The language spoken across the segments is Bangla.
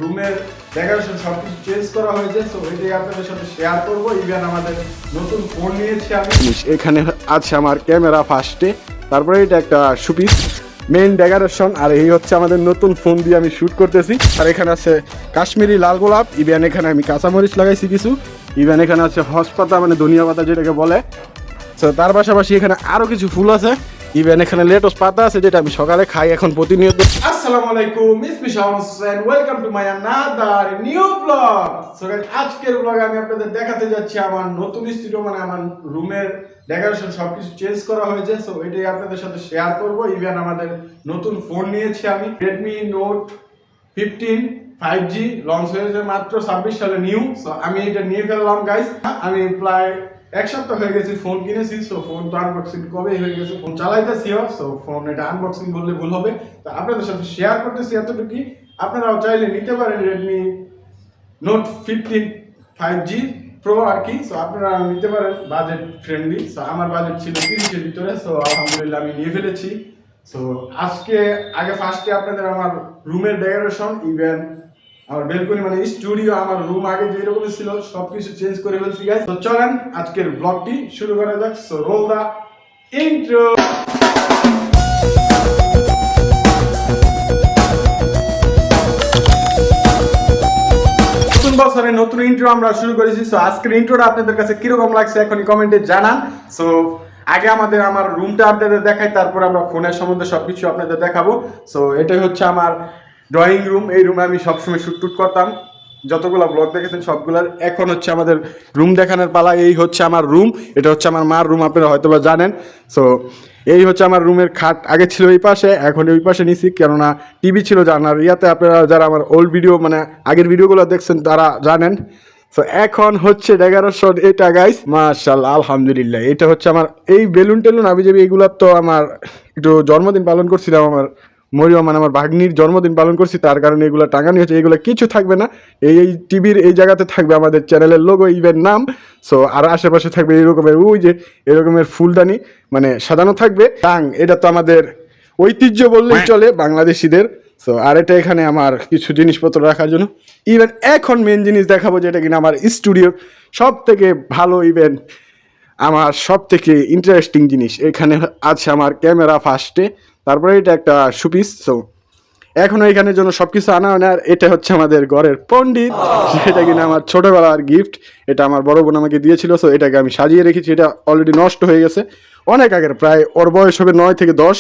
রুমের ডেকোরেশন সবকিছু চেঞ্জ করা হয়েছে। সো এটাই আপনাদের সাথে শেয়ার করবো। ইভেন আমাদের নতুন ফোন নিয়েছি আমি। এখানে আছে আমার ক্যামেরা ফার্স্টে, তারপরে এটা একটা শোপিস মেইন ডেকোরেশন, আর এই হচ্ছে আমাদের নতুন ফোন দিয়ে আমি শ্যুট করতেছি। আর এখানে আছে কাশ্মীরি লাল গোলাপ, ইভেন এখানে আমি কাঁচামরিচ লাগাইছি কিছু, ইভেন এখানে আছে হসপাতা মানে ধনিয়া পাতা যেটাকে বলে। তো তার পাশাপাশি এখানে আরো কিছু ফুল আছে, ইভেন এখানে লেটস পাতা আছে যেটা আমি সকালে খাই এখন প্রতিনিয়ত। আসসালামু আলাইকুম, Mismi Shaon Hossain, welcome to my another new blog. So guys, আজকের ব্লগে আমি আপনাদের দেখাতে যাচ্ছি আমার নতুন স্টুডিও, মানে আমার রুমের ডেকোরেশন সবকিছু চেঞ্জ করা হয়েছে। সো এটাই আপনাদের সাথে শেয়ার করব। ইভেন আমাদের নতুন ফোন নিয়েছি আমি, Redmi Note 15 5G লঞ্চ হয়েছে মাত্র 26 সালে নিউ। সো আমি এটা নিয়ে ফেললাম গাইস। আমি প্রায় এক সপ্তাহ হয়ে গেছে ফোন কিনেছি। সো ফোন তো আনবক্সিং কবে হয়ে গেছে, ফোন চালাইতেছিও। সো ফোন এটা আনবক্সিং বললে ভুল হবে। তো আপনাদের সাথে শেয়ার করতেছি এতটুকুই। আপনারাও চাইলে নিতে পারেন Redmi Note 15 5G Pro আর কি। সো আপনারা নিতে পারেন বাজেট ফ্রেন্ডলি। সো আমার বাজেট ছিল 30-এর ভিতরে। সো আলহামদুলিল্লাহ আমি নিয়ে ফেলেছি। সো আজকে আগে ফার্স্টে আপনাদের আমার রুমের ডেকোরেশন, ইভেন আমার বেলকনি মানে স্টুডিও, আমার রুম আগে যে রকম ছিল সবকিছু চেঞ্জ করে ফেলছি গাইস। তো চলেন আজকের ব্লগটি শুরু করা যাক। সো রোল দা ইন্ট্রো। নতুন বছরে নতুন ইন্ট্রো আমরা শুরু করেছি। সো আজকের ইন্ট্রোটা আপনাদের কাছে কিরকম লাগছে এখনই কমেন্টে জানান। সো আগে আমার রুমটা আপনাদের দেখাই, তারপর আমরা ফোনের সম্বন্ধে সবকিছু আপনাদের দেখাবো। সো এটাই হচ্ছে আমার ড্রয়িং রুম। এই রুমে আমি সবসময় শুট করতাম, যতগুলো ব্লগ দেখেছেন সবগুলার। এখন হচ্ছে আমাদের রুম দেখানোর পালা। এই হচ্ছে আমার রুম, এটা হচ্ছে আমার মার রুম, আপনারা হয়তো বা জানেন। সো এই হচ্ছে আমার রুমের খাট, আগে ছিল এই পাশে, এখন ওই পাশে নিছি, কেননা টিভি ছিল জানার ইয়াতে। আপনারা যারা আমার ওল্ড ভিডিও মানে আগের ভিডিওগুলো দেখছেন তারা জানেন। তো এখন হচ্ছে ডেকোরেশন এটা গাইস, মাশাআল্লাহ আলহামদুলিল্লাহ। এটা হচ্ছে আমার এই বেলুন টেলুন আবিজাবি এগুলো তো আমার একটু জন্মদিন পালন করছিলাম, আমার মরিয়ম মানে আমার ভাগ্নির জন্মদিন পালন করছি, তার কারণে এগুলো টাঙানি হচ্ছে। এগুলো কিছু থাকবে না, এই টিভির এই জায়গাতে থাকবে আমাদের চ্যানেলের লোগো, ইভেন নাম। সো আর আশেপাশে থাকবে এরকমের ওই যে এরকমের ফুলদানি মানে সাজানো থাকবে টাং। এটা তো আমাদের ঐতিহ্য বললেই চলে বাংলাদেশিদের। সো আর এটা এখানে আমার কিছু জিনিসপত্র রাখার জন্য। ইভেন এখন মেন জিনিস দেখাবো যেটা কিনা আমার স্টুডিওর সব থেকে ভালো, ইভেন আমার সব থেকে ইন্টারেস্টিং জিনিস। এখানে আছে আমার ক্যামেরা ফার্স্টে, তারপরে এটা একটা শোপিস। সো এখনো এখানের জন্য সবকিছু আনা হয় না। আর এটা হচ্ছে আমাদের ঘরের পণ্ডিত, সেটা কিনা আমার ছোটবেলার গিফট। এটা আমার বড় বোন আমাকে দিয়েছিল। সো এটাকে আমি সাজিয়ে রেখেছি। এটা অলরেডি নষ্ট হয়ে গেছে অনেক আগের, প্রায় ওর বয়স হবে 9 থেকে 10।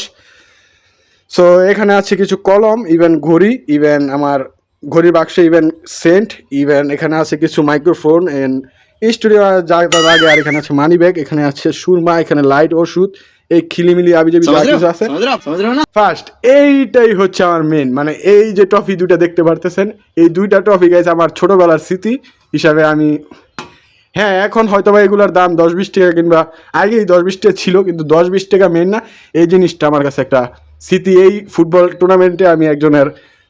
সো এখানে আছে কিছু কলম, ইভেন ঘড়ি, ইভেন আমার ঘড়ির বাক্সে ইভেন সেন্ট, ইভেন এখানে আছে কিছু মাইক্রোফোন এন্ড স্টুডিও যাওয়ার আগে। আর এখানে আছে মানি ব্যাগ, এখানে আছে সুরমা, এখানে লাইট, ওষুধ, এই খিলিমিলি আবিজাবি যা কিছু আছে। ফার্স্ট এইটাই হচ্ছে আমার মেন, মানে এই যে ট্রফি দুটা দেখতে পারতেছেন, এই দুইটা ট্রফি গাইছে আমার ছোটবেলার স্মৃতি হিসাবে। আমি হ্যাঁ এখন হয়তো বা এগুলোর দাম 10-20 টাকা, কিংবা আগেই 10-20 টাকা ছিল, কিন্তু 10-20 টাকা মেন না। এই জিনিসটা আমার কাছে একটা স্মৃতি। এই ফুটবল টুর্নামেন্টে আমি একজনের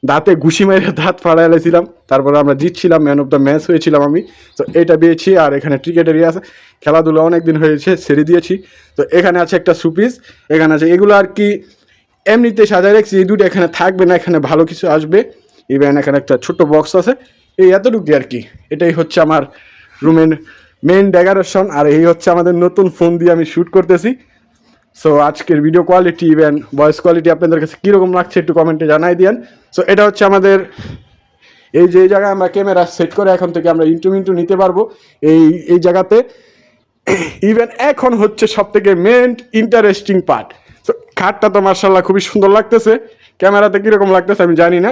দাঁতে ঘুষি মেরে দাঁত ফাড়াইছিলাম, তারপরে আমরা জিতছিলাম, ম্যান অফ দ্য ম্যাচ হয়েছিলাম আমি। তো এটা পেয়েছি। আর এখানে ক্রিকেটেরই আছে, খেলাধুলা অনেক দিন হয়েছে ছেড়ে দিয়েছি। তো এখানে আছে একটা সুপিস, এখানে আছে এগুলো আর কি এমনিতে সাজায় রাখছি। এই দুটো এখানে থাকবে না, এখানে ভালো কিছু আসবে। ইভেন এখানে একটা ছোট্ট বক্স আছে, এই এতটুকুই আর কি। এটাই হচ্ছে আমার রুমের মেন ডেকোরেশন। আর এই হচ্ছে আমাদের নতুন ফোন দিয়ে আমি শ্যুট করতেছি। সো আজকের video quality even voice quality আপনাদের কাছে কীরকম লাগছে একটু কমেন্টে জানাই দিন। সো এটা হচ্ছে আমাদের এই যে জায়গায় আমরা ক্যামেরা সেট করে এখন থেকে আমরা ইন্টু নিতে পারবো এই জায়গাতে। ইভেন এখন হচ্ছে সব থেকে মেন ইন্টারেস্টিং পার্ট। সো খাটটা তো মার্শাল্লাহ খুবই সুন্দর লাগতেছে, ক্যামেরাতে কীরকম লাগতেছে আমি জানি না।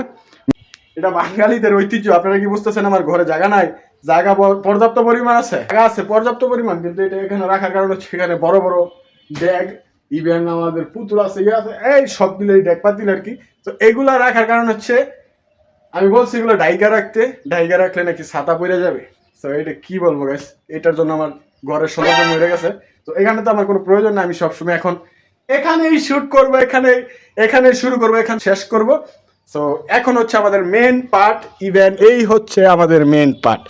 এটা বাঙালিদের ঐতিহ্য। আপনারা কি বুঝতেছেন? আমার ঘরে জায়গা নাই, জায়গা পর্যাপ্ত পরিমাণ আছে, জায়গা আছে পর্যাপ্ত পরিমাণ, কিন্তু এটা এখানে রাখার কারণে সেখানে বড় বড় ড্যাগ, ইভেন আমাদের পুতুল আছে, ইয়ে আছে, এই সবগুলো এই ড্যাগ পাতিল আর কি। তো এগুলা রাখার কারণ হচ্ছে আমি বলছি এগুলো ডাইগা রাখলে নাকি ছাতা পড়ে যাবে। তো এটা কি বলবো গাইস, এটার জন্য আমার ঘরের সমাধান হয়ে গেছে। তো এখানে তো আমার কোনো প্রয়োজন নাই, আমি সবসময় এখন এখানেই শুট করবো, এখানে শুরু করবো, এখানে শেষ করব। সো এখন হচ্ছে আমাদের মেন পার্ট, ইভেন এই হচ্ছে আমাদের মেন পার্ট।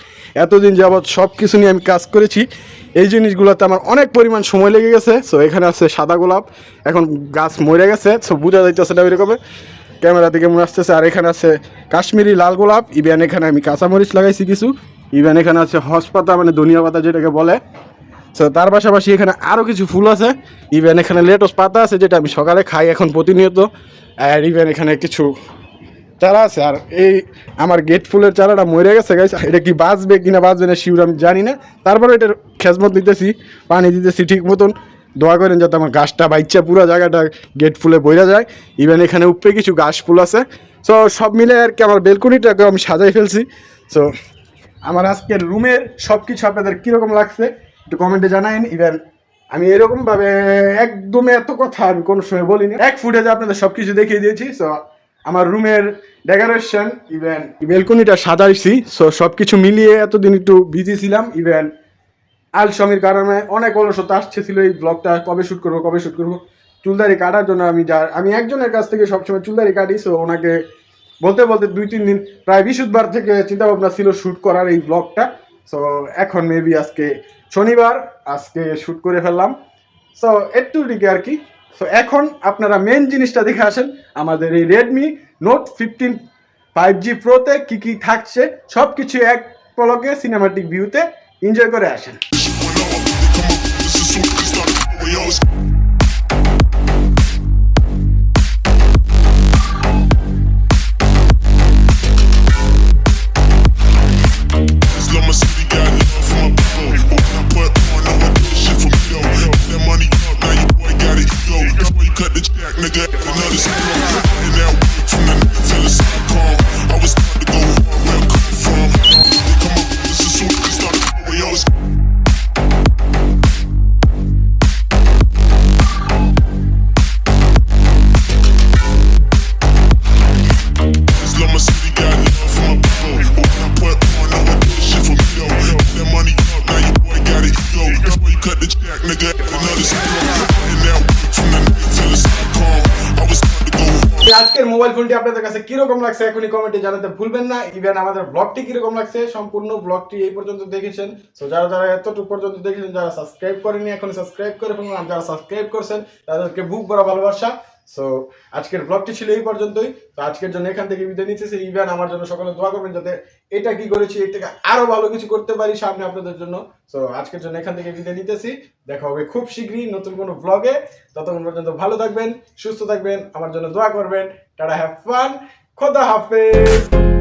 এতদিন যাবৎ সব কিছু নিয়ে আমি কাজ করেছি, এই জিনিসগুলোতে আমার অনেক পরিমাণ সময় লেগে গেছে। সো এখানে আছে সাদা গোলাপ, এখন গাছ মরে গেছে, সো বোঝা যাইতেছে না ওইরকমের। ক্যামেরাতে কেমন আসতেছে। আর এখানে আছে কাশ্মীরি লাল গোলাপ, ইভেন এখানে আমি কাঁচামরিচ লাগাইছি কিছু, ইভেন এখানে আছে হস পাতা মানে ধনিয়া পাতা যেটাকে বলে। সো তার পাশাপাশি এখানে আরও কিছু ফুল আছে, ইভেন এখানে লেটস পাতা আছে যেটা আমি সকালে খাই এখন প্রতিনিয়ত। আর ইভেন এখানে কিছু চারা আছে। আর এই আমার গেট ফুলের চারাটা মরে গেছে গাইস, এটা কি বাঁচবে কিনা বাঁচবে না শিউর আমি জানি না। তারপরে এটার খেজমত দিতেছি, পানি দিতেছি ঠিক মতন। দোয়া করেন যাতে আমার গাছটা বাইচ্চা পুরো জায়গাটা গেট ফুলে বইরা যায়। ইভেন এখানে উপরে কিছু ঘাস ফুল আছে। সো সব মিলে আর কি আমার বেলকনিটাকে আমি সাজাই ফেলছি। সো আমার আজকের রুমের সব কিছু আপনাদের কীরকম লাগছে একটু কমেন্টে জানাইন। ইভেন আমি এরকমভাবে একদম এত কথা আমি কোনো সময় বলিনি, এক ফুটেজে আপনাদের সব কিছু দেখিয়ে দিয়েছি। সো আমার রুমের ডেকোরেশন ইভেন বেলকনিটা সাজাইছি। সো সব কিছু মিলিয়ে এতদিন একটু বিজি ছিলাম, ইভেন আলসমির কারণে অনেক অলসতা আসছিল। এই ব্লগটা কবে শ্যুট করবো চুলদারি কাটার জন্য আমি একজনের কাছ থেকে সবসময় চুলদারি কাটি। সো ওনাকে বলতে 2-3 দিন প্রায় বৃহস্পতিবার থেকে চিন্তা ভাবনা ছিল শ্যুট করার এই ব্লগটা। সো এখন মেবি আজকে শনিবার, আজকে শ্যুট করে ফেললাম। সো একটু দিকে আর কি। সো এখন আপনারা মেন জিনিসটা দেখে আসেন, আমাদের এই রেডমি নোট 15 5G প্রোতে কী কী থাকছে সব কিছু এক পলকে সিনেমাটিক ভিউতে এনজয় করে আসেন। আজকের মোবাইল ফোনটি আপনাদের কাছে কিরকম লাগছে এখনই কমেন্টে জানাতে ভুলবেন না। ইভেন আমাদের ব্লগটি কিরকম লাগছে, সম্পূর্ণ ব্লগটি এই পর্যন্ত দেখেছেন। সো যারা যারা এতটুকু পর্যন্ত দেখেছেন, যারা সাবস্ক্রাইব করেনি এখন সাবস্ক্রাইব করে ফেলুন, আর যারা সাবস্ক্রাইব করছেন তাদেরকে বুক ভরা ভালোবাসা। সো আজকের ব্লগটি ছিল এই পর্যন্তই। তো আজকের জন্য এখান থেকে বিদায় নিতেছি। ইভেন আমার জন্য সকলে দোয়া করবেন যাতে এটা কি করেছি এর থেকে আরো ভালো কিছু করতে পারি সামনে আপনাদের জন্য। সো আজকের জন্য এখান থেকে বিদায় নিতেছি। দেখা হবে খুব শীঘ্রই নতুন কোনো ব্লগে। ততক্ষণ পর্যন্ত ভালো থাকবেন, সুস্থ থাকবেন, আমার জন্য দোয়া করবেন। টাটা, হ্যাভ ফান, খোদা হাফেজ।